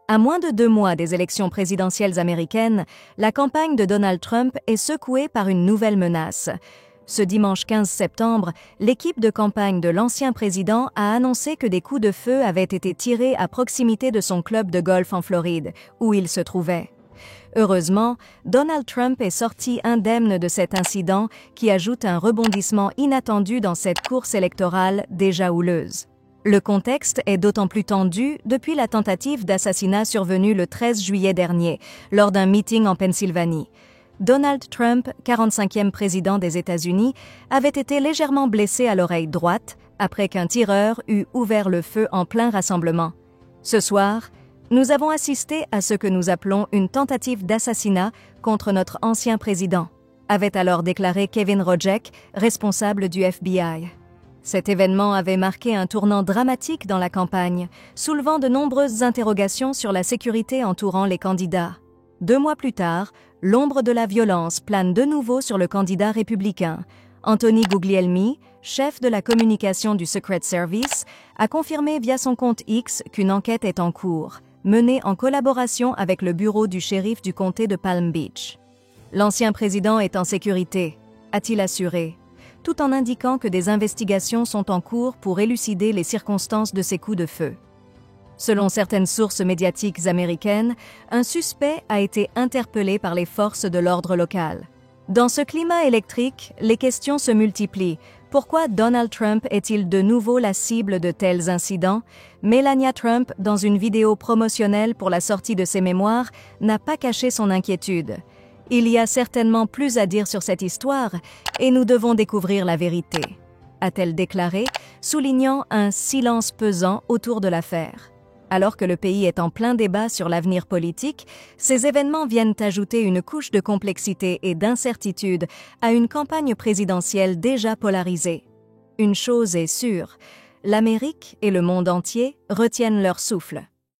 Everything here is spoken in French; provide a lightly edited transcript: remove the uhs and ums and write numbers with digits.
À moins de 2 mois des élections présidentielles américaines, la campagne de Donald Trump est secouée par une nouvelle menace. Ce dimanche 15 septembre, l'équipe de campagne de l'ancien président a annoncé que des coups de feu avaient été tirés à proximité de son club de golf en Floride, où il se trouvait. Heureusement, Donald Trump est sorti indemne de cet incident qui ajoute un rebondissement inattendu dans cette course électorale déjà houleuse. Le contexte est d'autant plus tendu depuis la tentative d'assassinat survenue le 13 juillet dernier, lors d'un meeting en Pennsylvanie. Donald Trump, 45e président des États-Unis, avait été légèrement blessé à l'oreille droite après qu'un tireur eût ouvert le feu en plein rassemblement. Ce soir, nous avons assisté à ce que nous appelons une tentative d'assassinat contre notre ancien président, avait alors déclaré Kevin Rojek, responsable du FBI. Cet événement avait marqué un tournant dramatique dans la campagne, soulevant de nombreuses interrogations sur la sécurité entourant les candidats. 2 mois plus tard, l'ombre de la violence plane de nouveau sur le candidat républicain. Anthony Guglielmi, chef de la communication du Secret Service, a confirmé via son compte X qu'une enquête est en cours, menée en collaboration avec le bureau du shérif du comté de Palm Beach. L'ancien président est en sécurité, a-t-il assuré, tout en indiquant que des investigations sont en cours pour élucider les circonstances de ces coups de feu. Selon certaines sources médiatiques américaines, un suspect a été interpellé par les forces de l'ordre local. Dans ce climat électrique, les questions se multiplient. Pourquoi Donald Trump est-il de nouveau la cible de tels incidents? Melania Trump, dans une vidéo promotionnelle pour la sortie de ses mémoires, n'a pas caché son inquiétude. Il y a certainement plus à dire sur cette histoire et nous devons découvrir la vérité, a-t-elle déclaré, soulignant un silence pesant autour de l'affaire. Alors que le pays est en plein débat sur l'avenir politique, ces événements viennent ajouter une couche de complexité et d'incertitude à une campagne présidentielle déjà polarisée. Une chose est sûre, l'Amérique et le monde entier retiennent leur souffle.